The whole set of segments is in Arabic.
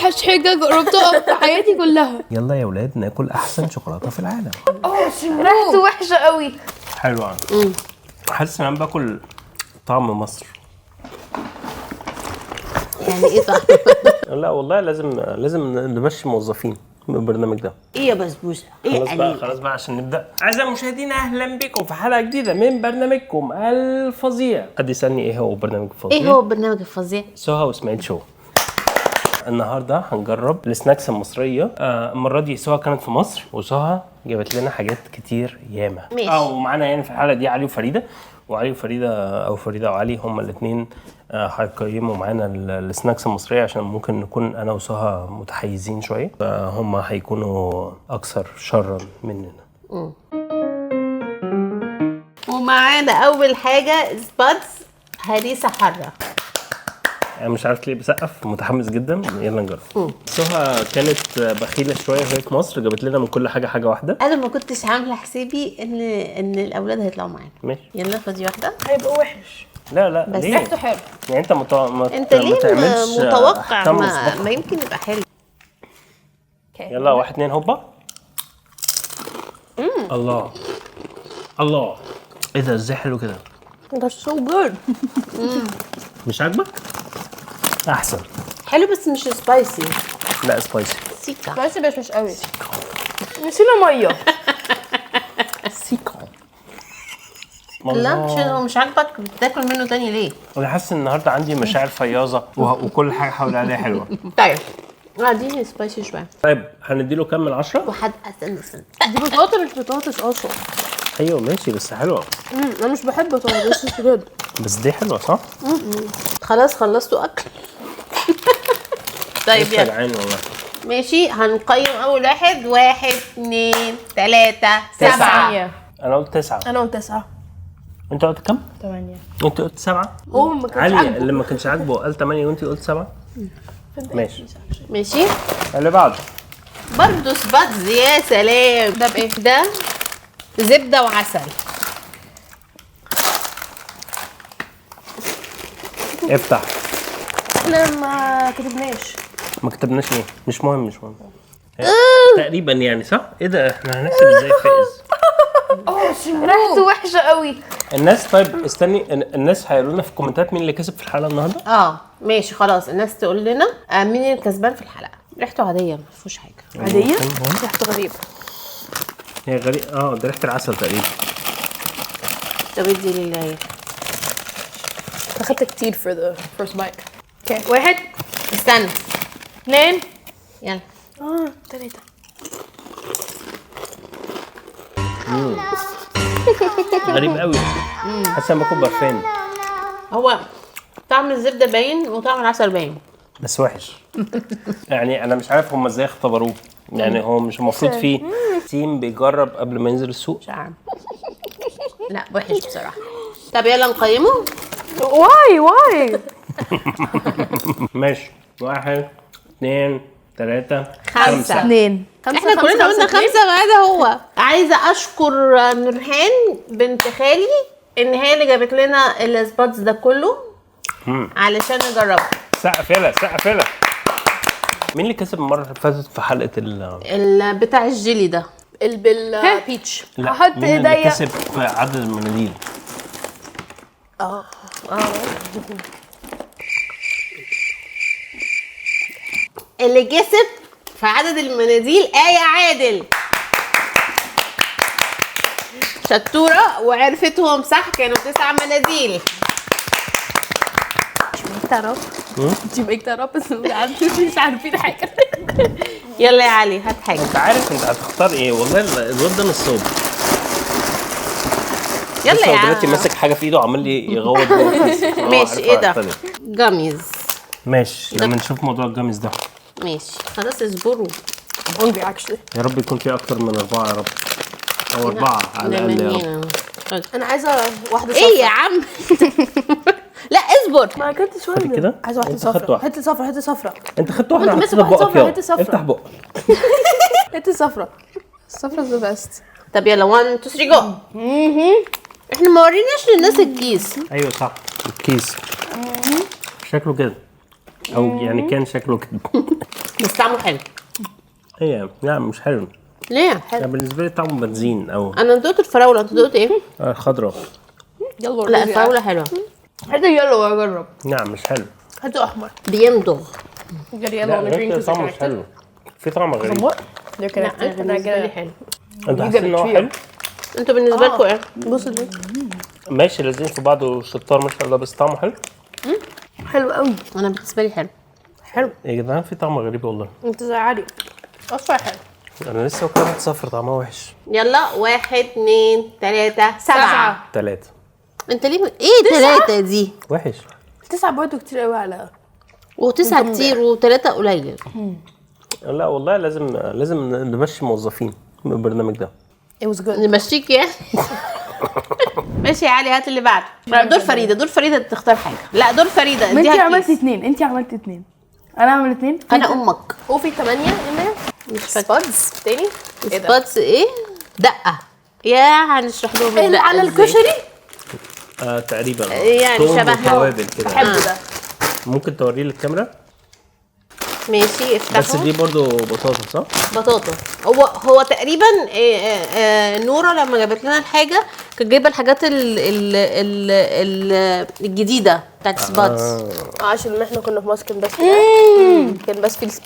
اوحش حاجه جربتها في حياتي كلها. يلا يا ولاد ناكل احسن شوكولاته في العالم. ريحته وحشه قوي. حلوه. حاسس ان انا باكل طعم مصر. يعني ايه طعم؟ لا والله لازم نمشي موظفين من البرنامج ده. ايه يا بسبوسه؟ ايه خلاص بقى عشان نبدا. اعزائي المشاهدين اهلا بكم في حلقه جديده من برنامجكم الفظيع. حد يسالني ايه هو برنامج الفظيع؟ ايه هو البرنامج الفظيع؟ سهى واسماعيل شو. النهارده هنجرب السناكس المصريه. المره دي سهى كانت في مصر وسهى جابت لنا حاجات كتير ياما. ماشي. ومعانا يعني في الحلقه دي علي وفريده. وعلي وفريده او فريده وعلي هما الاثنين هيقيموا معانا السناكس المصريه، عشان ممكن نكون انا وسهى متحيزين شويه، فهم هيكونوا اكثر شرا مننا. ومعانا اول حاجه سباتس هريسه حاره. انا مش عارف ليه بسقف، متحمس جدا. يلا نجرب. سهى كانت بخيله شويه وهي في مصر، جابت لنا من كل حاجه واحده. انا ما كنتش عامله حسابي ان الاولاد هيطلعوا معانا. ماشي يلا خدي واحده. هيبقى وحش لا بس ليه؟ ريحته حلو. يعني انت انت ليه تعملش متوقع أحكام مسبقة. ما يمكن يبقى حلو. يلا 1 2 هوبا. الله ايه ده؟ ازاي حلو كده؟ ده سو جود. مش عاجبك؟ احسن. حلو بس مش سبايسي. لا سبايسي. سيكا. بس مش قوي. نسينا ميه. سيكا. لا مش عاجبك بتاكل منه تاني ليه؟ انا حاسس ان النهارده عندي مشاعر فياضه وكل حاجه حوالي عليها حلوه. طيب دي سبايسي شويه. طيب هنديله كام من 10؟ وحد استنى دي بطاطس مش بطاطس اصلا. ايوه ماشي بس حلوه. انا مش بحب بطاطس بس بجد. بس دي حلوه صح؟ خلاص خلصتوا اكل. طيب لسه يلا جعان والله. ماشي هنقيم اول واحد. 1 2 3 7. 8. انا قلت 9. انا قلت 9. انت قلت كام؟ 8. انت قلت 7. هو ما كانش علي عاجبه. اللي ما كانش عاجبه قال 8 وانت قلت 7. ماشي ماشي اللي بعده. برضه سباتز. يا سلام. ده بايه؟ ده زبده وعسل. افتح. احنا ما كتبناش. ما كتبناش ايه؟ مش مهم. تقريبا يعني صح؟ ايه ده؟ احنا هنحسب ازاي فائز؟ ريحته وحشه قوي. الناس طيب استني، الناس هيقولوا لنا في الكومنتات مين اللي كسب في الحلقه النهارده؟ ماشي خلاص. الناس تقول لنا مين الكسبان في الحلقه. ريحته عاديه ما فيهوش حاجه. عاديه؟ ريحته غريبه. هي غريب. ده ريحه العسل تقريبا. طب ادي لله. اخدت كتير for the first bite. اوكي 1 استنى 2 يلا 3. غريب قوي. حاسس انا باكل برفان هو طعم الزبده باين وطعم العسل باين. بس وحش. يعني انا مش عارف هم ازاي اختبروه. يعني هو مش المفروض في تيم بيجرب قبل ما ينزل السوق؟ مش عارف. لا وحش بصراحه. طب يلا نقيمه. واي ماشي 1 2 3 5. 2. احنا كلنا قلنا 5 ما عدا هو. عايزه اشكر نورهان بنت خالي ان هي اللي جابت لنا السباتس ده كله علشان نجربه. سقف يلا. مين اللي كسب المره اللي فاتت في حلقه بتاع الجيلي ده؟ بالبيتش. لا هحط مين اللي ايديا. كسب في عدد المناديل؟ اللي كسب في عدد المناديل آية عادل. شطورة وعرفتهم صح. كانوا 9 مناديل. دي ميك ذات اب بس مش عارفين حاجه. يلا يا علي هات حاجة. انت عارف انت هتختار ايه؟ والله الواد ده نصاب. يلا يا دلوقتي عم. ماسك حاجه في ايده وعمال يغوط جوه الكيس. ماشي ايه ده؟ جاميز. ماشي لما نشوف موضوع الجامز ده. ماشي خلاص اصبروا. hungry actually. يا رب يكون في اكتر من 4 يا رب، او 4 على الاقل يا رب. انا عايزه واحده صفرا. ايه يا عم؟ لا اصبر. ما اكلتش واحده كده؟ عايزه واحده انت خدت صفرا. واحدة. حته صفرا حته صفرا انت خدت واحده وانت حطيتها ماسك في واحدة بقك. صفرا، يلا حتة صفرا. افتح بقك. حته صفرا. الصفرا ذا بيست. طب يلا 1 2 3 جو. احنا ما وريناش للناس الكيس. ايوه صح الكيس شكله كده، او يعني كان شكله كده. بس طعمه حلو. هي لا مش حلو. ليه؟ يعني بالنسبه لي طعمه بنزين او انا دوت الفراوله، انت دوت ايه؟ خضراء. يلا لا الفراوله حلوه. هاتوا يلا واجرب. نعم مش حلو. هاتوا احمر. بيمضغ. يلا لا wanna drink غير كده this طعمه مش character. حلو. في طعم غريب. What? They're لا connected. انا And I بالنسبه لي get حلو. انت You حاسس get ان هو a trio. حلو؟ انتوا بالنسبه لكم ايه؟ بص دي ماشي لازقين في بعض وشطار ما شاء الله بس طعمه حلو. حلو قوي. انا بالنسبه لي حلو. حلو. يا جدعان في طعم غريب والله. انت زي علي. اصفر حلو. انا لسه واكل واحد صفر طعمها وحش. يلا 1 2 3 7. 3 انت ليه ايه 3 دي؟ وحش. 9 برضه كتير قوي على و9 كتير و3 قليل. لا والله لازم نمشي موظفين من البرنامج ده. It was good. نمشيك يا ماشي يا علي، هات اللي بعده. دور فريده، دور فريده تختار حاجه. لا دور فريده ما انت اديها عملتي كيس. 2، انت عملتي 2. انا عملت 2. انا امك. هو في 8 هنا مش فاكره. سبادز تاني. ايه ده؟ سباتس ايه؟ دقه. يا هنشرح لهم اللي الدقه على ازاي. الكشري؟ تقريبا يعني توم شبهها. وتوابل كده. بحبه ده. ممكن توريه للكاميرا. ماشي افتحه. بس دي برضو بطاطا صح؟ بطاطا. هو تقريبا نورة لما جابت لنا الحاجه كانت جايبه الحاجات الجديده بتاعت سباتس. عشان احنا كنا في مصر كان بس كان بس في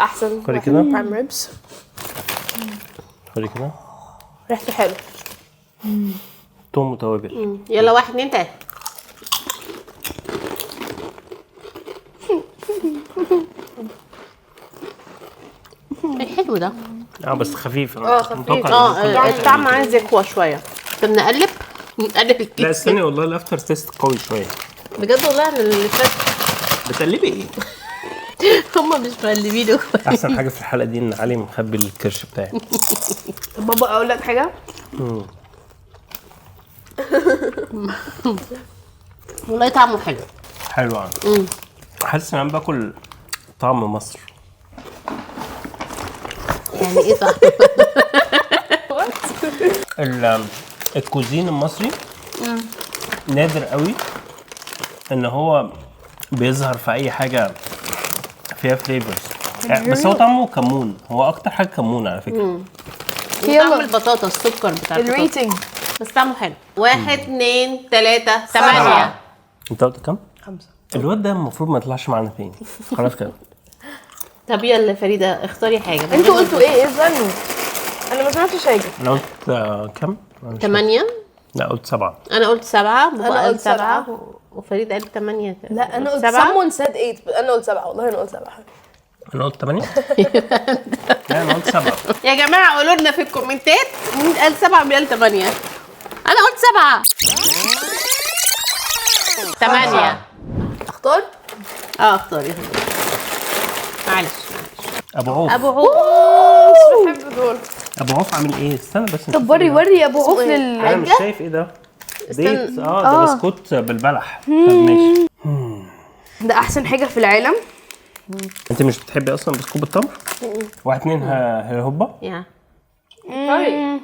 احسن خلي كده. برايم ريبس. خلي كده. ريحته حلوه. توم وتوابل. يلا 1 2 3. حلو ده. بس خفيف. خفيف. متوقع إن ممكن الطعم عايز يقوى شويه. طب نقلب لا الكيس. استني والله الافتر تيست قوي شويه. بجد والله انا اللي فات بتقلبي ايه؟ هم مش مقلبينه. احسن حاجه في الحلقه دي ان علي مخبي الكرش بتاعي. بابا اقول لك حاجه. والله طعمه حلو. حلو حاسس ان انا باكل طعم مصر. يعني ايه طعم؟ الكوزين المصري نادر قوي ان هو بيظهر في اي حاجه فيها فليفرز. بس هو طعمه كمون، هو اكتر حاجه كمون على فكره. طعم البطاطا، السكر بتاع البطاطا. الريتنج بس طعمه حلو. 1 2 3 8. انت قلت كام؟ 5. الواد ده المفروض ما يطلعش معانا تاني. خلاص كده. طب يلا فريده اختاري حاجه. انتوا قلتوا ايه استنوا. انا ما سمعتش حاجه. انا قلت كام؟ 8. لا قلت 7. انا قلت 7. بابا أنا قال قلت 7 وفريد قال 8. لا انا قلت 7. someone said 8 بس انا قلت 7 والله انا قلت 7. انا قلت 8. لا انا قلت 7. يا جماعه قولوا لنا في الكومنتات مين قال 7 ومين قال 8. انا قلت 7. 8. اختار. اختاري. معلش. ابو عوف. ابو عوف. بحب دول. ابو عوف عامل ايه؟ استنى بس طب وري ابو عوف انا مش شايف ايه ده. ديت ده بسكوت بالبلح. طب ماشي. ده احسن حاجه في العالم. انت مش بتحبي اصلا بسكوت بالتمر؟ 1 2 هوبا. يا طيب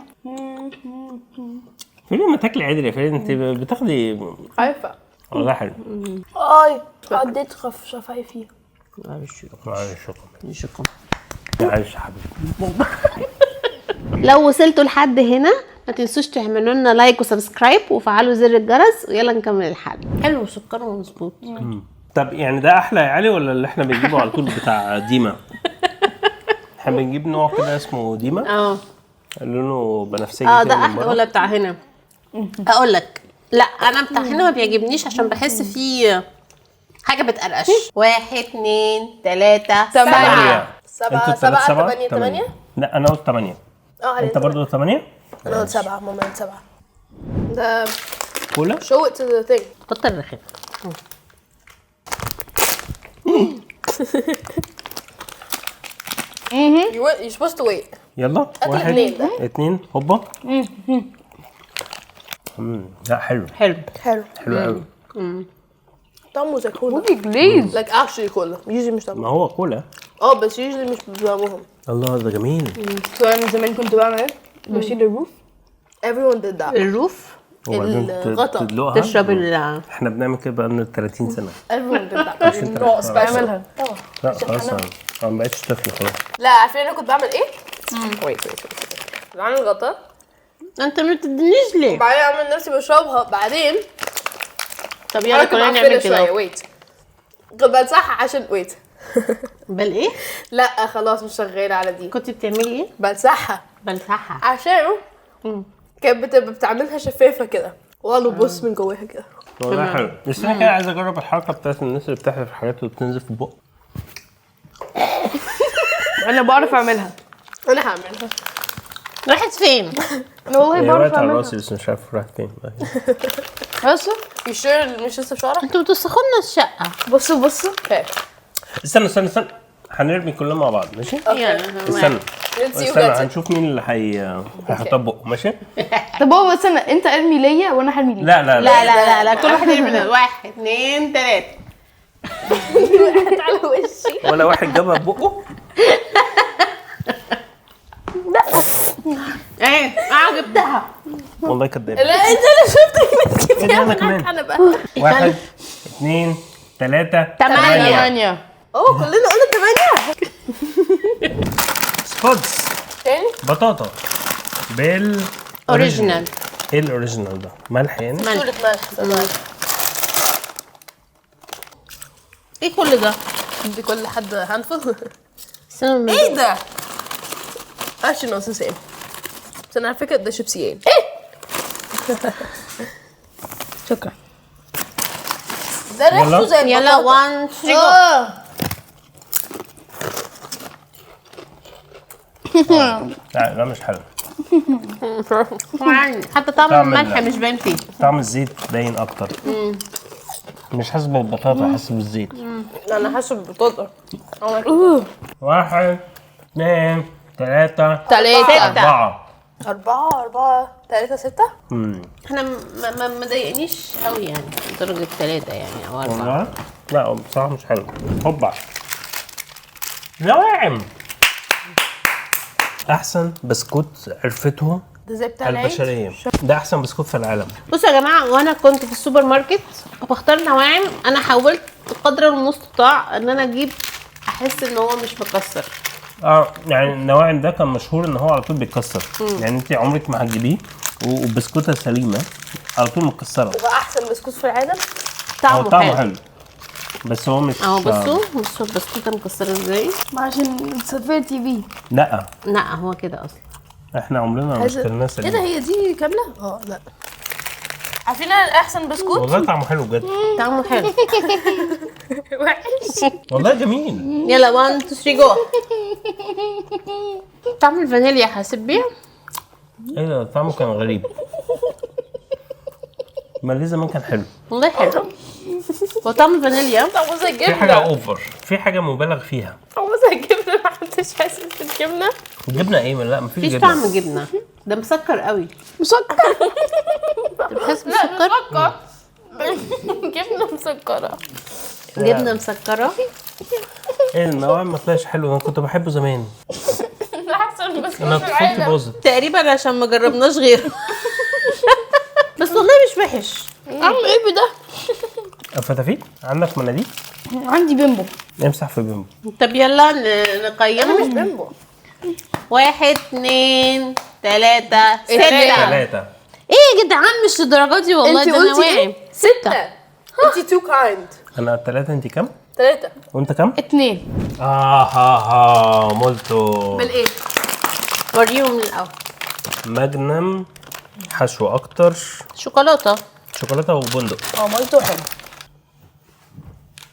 فريد ما تاكلي عدل يا فريد، انت بتاخدي خايفه. والله حلو. عديت شفايفي. معلش شكرا. شكرا. معلش يا حبيبي. لو وصلتوا لحد هنا ما تنسوش تعملوا لنا لايك وسبسكرايب وفعلوا زر الجرس ويلا نكمل الحلقه. حلو سكر ومظبوط. طب يعني ده احلى يا علي ولا اللي احنا بنجيبه على طول بتاع ديما؟ احنا بنجيب نوع كده اسمه ديما. لونه بنفسجي كده ده من احلى بره. ولا بتاع هنا؟ اقول لك لا انا بتاع هنا ما بيعجبنيش عشان بحس فيه حاجه بتقرقش. 1 2 3 8. 7 انتوا 7 7 8 8. لا انا قلت 8. انت برضه 8؟ انا قلت 7 ماما قلت 7. ده كولا؟ show it to the thing. كتر الرخام. You're supposed to wait. يلا 1 اتنين ده. 2 هوبا. لا حلو حلو. حلو. حلو قوي. طعمه زي كولا. بليز. like actually كولا. usually مش طعمه. ما هو كولا. بس usually مش بطعمهم. الله ده جميل. انا زمان كنت بعمل ايه؟ بشيل الروف. Everyone did that. الروف وبعدين الغطا. تدلقها. تشرب احنا بنعمل كده بقالنا 30 سنة. نوع سبيشال. بعملها. لا خلاص انا ما بقتش طفل خلاص. لا عارفين انا كنت بعمل ايه؟ ويت بعمل الغطا انت ما بتدنيش ليه؟ بعدين اعمل نفسي بشربها بعدين طب يلا كلنا نعمل كده. ويت بمسحها عشان ويت بل ايه؟ لا خلاص مش شغاله على دي. كنت بتعملي ايه؟ بمسحها بمسحها. عشان كانت بتبقى بتعملها شفافه كده والله بص من جواها كده. والله حلو. بس انا كده عايز اجرب الحركة بتاعت الناس اللي بتحلف الحاجات وبتنزل في البق. انا بعرف اعملها. انا هعملها. راحت فين؟ انا والله هي بعرف وقعت على اعملها. راسي بس مش عارف راحت فين. بصوا يشير مش لسه شعرك. انتوا بتوسخوا لنا الشقه. بصوا اوكي استنى هنرمي كلنا مع بعض ماشي؟ استنى هنشوف مين اللي هيحطها بقه ماشي؟ طب بابا استنى، انت ارمي ليا وانا هرمي ليك. لا لا لا لا لا لا كل واحد يعمل 1 2 3. على وشي. ولا واحد جابها ببقه؟ ايه جبتها. والله كداب. لا انت اللي شفتك ايه ده انا كمان؟ انا بقى 1 2 3 8. 8. اوه كلنا قلنا 8. سبودز تاني بطاطا اوريجينال. ايه الاوريجينال ده؟ ملح يعني؟ صورة ملح. ايه كل ده؟ دي كل حد هنفض. سلام. ايه ده؟ actually no it's the same. بس انا على فكرة ده شيبسيين. ايه؟ شكرا. ده ريحته زي يلا البطاطا. 1 3 لا ده مش حلو. حتى طعم طعم الملح ال- مش باين فيه. طعم الزيت باين اكتر. مش حاسس بالبطاطا حاسس بالزيت. انا حاسه بالبطاطا. 1 2 3 3 4 4 3 6. احنا ما ضايقنيش قوي يعني درجه 3 يعني او 4. والله لا بصراحة مش حلو. هوبا نواعم. احسن بسكوت عرفته ده زي بتاع العيد. البشرية. ده احسن بسكوت في العالم. بصوا يا جماعه، وانا كنت في السوبر ماركت وبختار نواعم، انا حاولت قدر المستطاع ان انا اجيب احس ان هو مش مكسر. يعني النواعم ده كان مشهور ان هو على طول بيتكسر. يعني انت عمرك ما هتجيبيه وبسكوتة سليمة على طول متكسرة. ده احسن بسكوت في العالم. هو طعمه حلو. حلو بس هو مش اهو بصوا البسكوته مكسره ازاي. عشان سفيتي بيه. لا لا هو كده اصلا. احنا عمرنا ما اشتريناه ايه ده سليم. هي دي كاملة؟ لا عارفين احسن بسكوت؟ والله طعمه حلو بجد. طعمه حلو. وحش. والله جميل. يلا 1 2 3 جو. طعم الفانيليا حاسب بيه. ايه ده طعمه كان غريب. ما ليه زمان كان حلو. والله حلو. وطعم الفانيليا طعمه زي في حاجة الجبنة. اوفر، في حاجة مبالغ فيها. طعمه زي الجبنة. ما حدش حاسس بالجبنة. جبنة ايه؟ لا مفيش مفيش جبنة. طعم جبنه، ده مسكر قوي. مسكر. انت بتحس لا بسكر؟ مسكر. جبنة مسكرة. جبنه مسكره. ايه النوعم ما طلعش حلو، انا كنت بحبه زمان. احسن بسكوت انا في طفولتي العالم. باظت. تقريبا عشان ما جربناش غيره. بس والله مش وحش. عم ايه بده؟ فتافيت عندك مناديل؟ عندي بيمبو. امسح في بيمبو. طب يلا انا مش نقيم. بيمبو. 1 2 3 6. 3. ايه يا جدعان مش الدرجات دي والله، انت ده قلتي نواعم. ايه؟ 6. انت تو كايند. انا 3 انت كام؟ 3 وانت كام؟ 2. مولتو. بالايه؟ وريهم من الاول. ماجنم حشو اكتر، شوكولاته. شوكولاته وبندق. مالته حلو.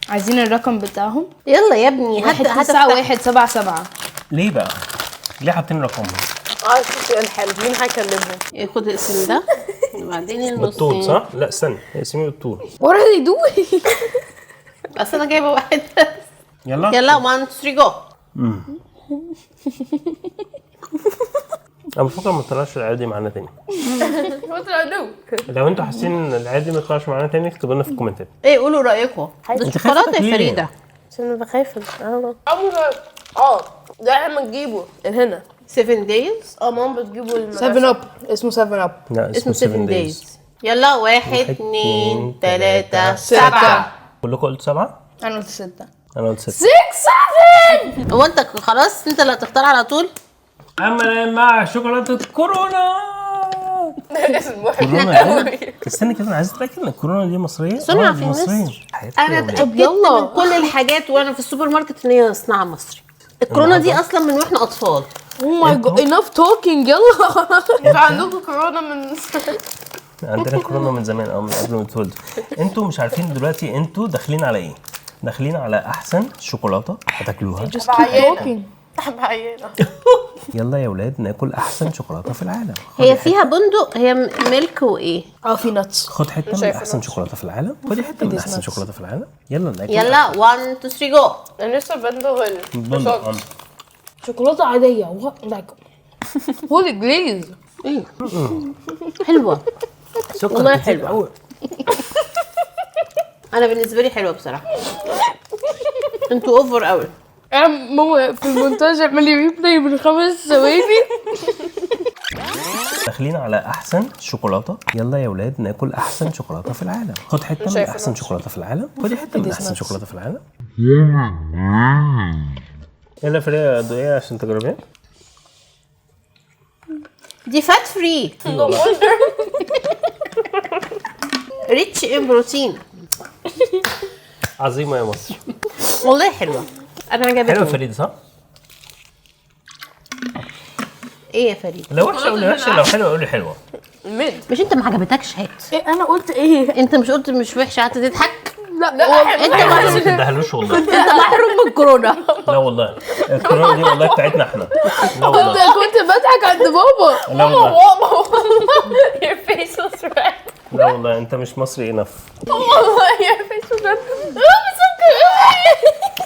عايزين الرقم بتاعهم؟ يلا يا ابني هات 19177. ليه بقى؟ ليه حاطين رقمهم؟ شو سؤال حلو. مين هيكلمهم؟ خد الاسم ده وبعدين بالطول النصين. صح؟ لا استني اسمي بالطول. What are they doing؟ بس انا جايبه واحد بس. يلا يلا 1 2 3 جو. انا بفكر ما تطلعش العادي معانا تاني. What did I do? لو انتوا حاسين ان العادي ما يطلعش معانا تاني اكتبوا لنا في الكومنتات. ايه قولوا رايكم. ده انت الشوكولاته خايفة يا ليه؟ فريده. عشان انا بخاف. ده احنا بنجيبه هنا. 7 دايز. ماما بتجيبه 7 اب. اسمه 7 اب. لا اسمه 7 دايز. يلا 1 2 3 7. كلكم قلتوا 7؟ انا قلت 6. انا قلت 6. 6 7. هو انت خلاص انت اللي هتختار على طول؟ اما مع شوكولاته كورونا. اسم واحد. كورونا دي استنى كده، انا عايز اتاكد ان الكورونا دي مصريه. صنع دي في مصريه. مصر. حياتي انا يا ولاد. اتاكدت من كل الحاجات وانا في السوبر ماركت ان هي صناعه مصري. الكورونا دي اصلا من واحنا اطفال. او ماي جاد انف توكينج يلا. مش عندكم كورونا من عندنا كورونا من زمان او من قبل ما تولدوا. انتوا مش عارفين دلوقتي انتوا داخلين على ايه؟ داخلين على احسن شوكولاته هتاكلوها. بعيانه. بعيانه. يلا يا ولاد ناكل احسن شوكولاته في العالم. هي فيها بندق، هي ميلك وايه؟ في نتس. خد حته من احسن شوكولاته في العالم، خدي حته من احسن شوكولاته في العالم. يلا ناكل. يلا 1 2 3 جو. انا لسه بندق بندق. شوكولاته عاديه لايك هولي جليز. ايه حلوه سكر والله كتير حلوة. قوي. انا بالنسبه لي حلوه بصراحه. انتوا اوفر قوي. ماما في المونتاج عمال يبلاي من 5 ثواني. داخلين على احسن شوكولاته. يلا يا ولاد ناكل احسن شوكولاته في العالم. خد حته من احسن شوكولاته في العالم، خدي حته من احسن شوكولاته في العالم. يلا فريقة ادويه عشان تجربيها. دي فات فري. ريتش ان بروتين. عظيمه يا مصر. والله حلوه. انا حلوه عجبتني. فريد صح؟ ايه يا فريد؟ لو وحشه قولي وحشه، لو حلوه قولي حلوه. ميد. مش انت ما عجبتكش هات. ايه انا قلت ايه؟ انت مش قلت مش وحشه قعدت تضحك؟ لا انت ما تدهلوش والله. انت محروم من الكورونا. لا والله الكورونا دي والله بتاعتنا احنا. لا والله. كنت بضحك عند بابا. لا والله. ماما your face was red. لا والله انت مش مصري انف. والله your face was red.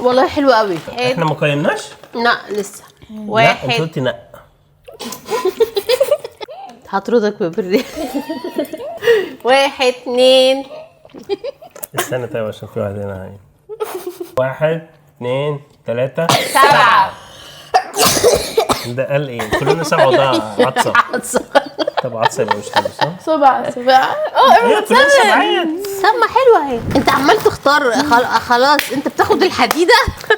والله حلوه قوي. احنا ما قيمناش؟ لا لسه. لا انت واحد. قلتي لا. هطردك ببري. 1 2. استنى طيب عشان في واحد هنا هاي. 1 2 3 7. ده قال ايه؟ كلنا 7 وده عطسه. طب عطسه يبقى مش حلو صح؟ 7 ايوه كلنا 7. طب ما حلوه اهي. انت عمال تختار خلاص انت بتاخد الحديده.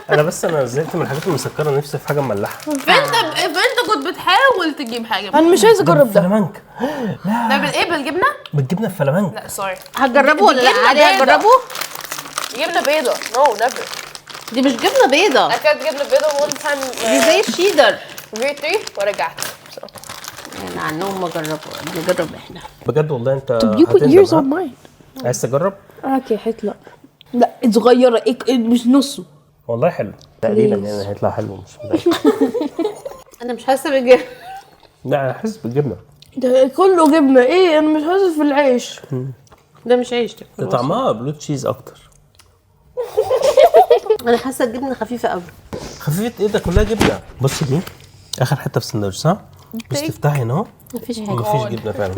انا زهقت من الحاجات المسكره، نفسي في حاجه مملحه. فانت كنت بتحاول تجيب حاجه. انا مش عايز اجرب ده. فلامنك. لا ده بالايه بالجبنه؟ بالجبنه الفلامنك. لا سوري. هتجربه ولا لا؟ جبنة علي بيضة. هتجربه؟ جبنه بيضه. نو نيفر. دي مش جبنه بيضه، اكلت جبنه بيضه one time دي زي الشيدر. في 3 ورجعت. احنا عنهم ما جربوا، نجرب احنا. بجد والله انت You put هتندم، yours ها؟ on mine. عايز تجرب؟ اوكي حيت لا صغيره مش نصه. والله حلو تقريبا يعني هيطلع حلو مش مضايق. انا مش حاسه بالجبنه. لا انا حاسس بالجبنه. ده كله جبنه. ايه انا مش حاسس في العيش. ده مش عيش ده. ده طعمها بلو تشيز اكتر. انا حاسه الجبنه خفيفه قوي. خفيفه ايه ده كلها جبنه. بصي دي اخر حته في السندوتش صح؟ بس تفتحي هنا اهو مفيش حاجه. مفيش جبنه فعلا.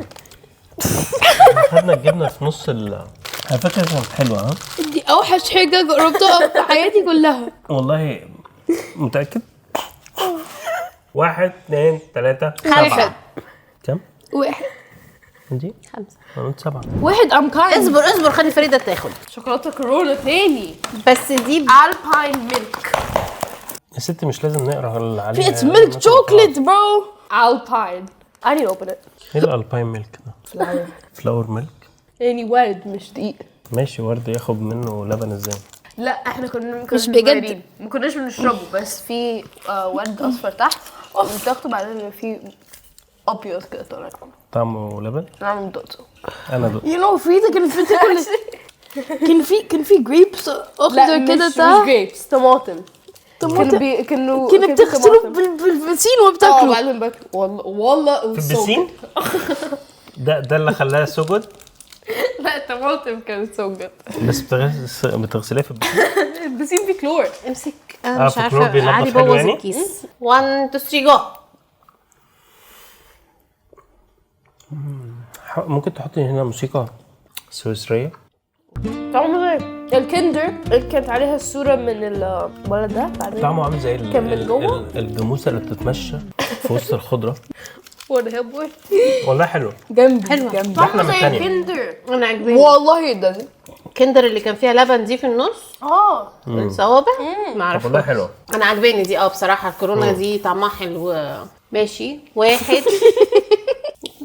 خدنا الجبنه في نص على فكره كانت حلوه ها؟ دي اوحش حاجه جربتها في حياتي كلها. والله متاكد؟ 1 2 3 7 كم؟ 1 انتي؟ 5. انا قلت 7. 1 ام كايند. اصبر خلي فريده تاخد. شوكولاته كورونا تاني. بس دي الباين ميلك. يا ستي مش لازم نقرا اللي عليها. It's milk chocolate bro. Alpine. I need to open it. ايه الالباين ميلك ده؟ فلاور ميلك. يعني ورد مش دقيق. ماشي ورد ياخد منه لبن ازاي؟ لا احنا كنا مش بجد. صغيرين. ما كناش بنشربه بس في ورد اصفر تحت وبتاخده بعدين في ابيض كده طالع. طعمه لبن؟ نعمل دقته. انا دقت. You know فريدة كانت بتاكل كان في جريبس اخضر كده مش جريبس طماطم. كانوا بتغسلوه بالبسين وبتاكلوا. بعدين باكل والله في البسين؟ ده اللي خلاها سجد؟ لا الطماطم كانت سوجت. بس بتغسليها في البسين؟ البسين فيه كلور. امسك. انا مش فكرور عارفه بينضف علي حلو بوظ يعني؟ الكيس. 1 2 3 جو. ممكن تحطي هنا موسيقى سويسرية؟ طعمه غير الكندر اللي كانت عليها الصورة من الولد ده بعدين طعمه عامل زي كان من جوه؟ الجاموسة اللي بتتمشى في وسط الخضرة. ولا بوي والله حلو. جنبي حلوة. جنبي. احلى من الثانيه. كندر انا عجباني والله ده كندر اللي كان فيها لبن دي في النص الصوابع ما طب اعرفش. والله حلو. انا عجباني دي بصراحه الكورونا دي طعمها حلو. ماشي واحد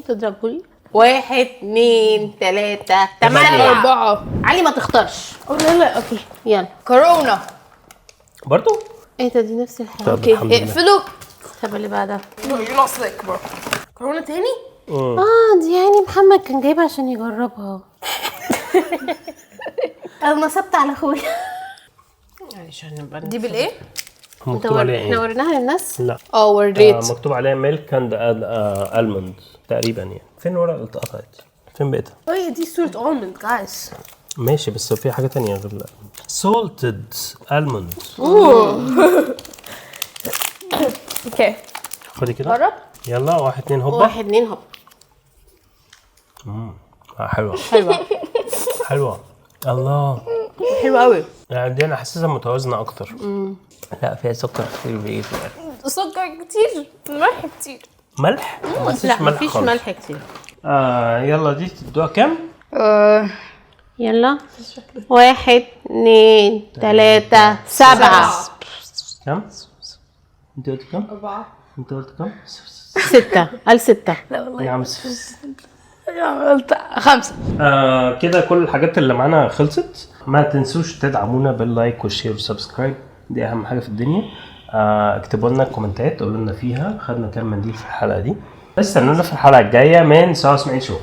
تضربولي 1 2 3 8 4 علي ما تختارش لا لا اوكي. يلا كورونا. برضو. ايه ده دي نفس الحاجه. طب الحمد لله. اقفلوا. طب اللي بعدها يو سليك برو. كورونا تاني؟ دي يعني محمد كان جايبها عشان يجربها. انا نصبت على اخويا عشان نبقى دي بالايه؟ مكتوب عليها احنا ايه؟ وريناها للناس. لا وريت. مكتوب عليها ميلك اند الموند تقريبا يعني. فين الورقه اللي اتقطعت؟ فين بقيتها؟ هي دي صورة المند جايز. ماشي بس في حاجه تانية غير salted almond. اوكي خدي كده. جرب. يلا 1 2 هوبا. 1 2 هوب. حلوه حلوه حلوه. الله حلو قوي. يعني دي انا حاسسها متوازنه اكتر. لا فيها سكر كتير بايه في الاخر. سكر كتير ملح كتير. ملح؟ ما حسيتش لا ملح مفيش خالص. ملح كتير. يلا دي تدوها كام؟ يلا 1 2 3 7 كام؟ انت قلت كام؟ 4. انت قلت كام؟ 6 قال 6. يا عم قلت 5. كده كل الحاجات اللي معانا خلصت. ما تنسوش تدعمونا باللايك والشير والسبسكرايب، دي اهم حاجه في الدنيا. اكتبوا لنا كومنتات قولوا لنا فيها خدنا كام منديل في الحلقه دي. استنونا في الحلقه الجايه من سوا اسماعيل شو.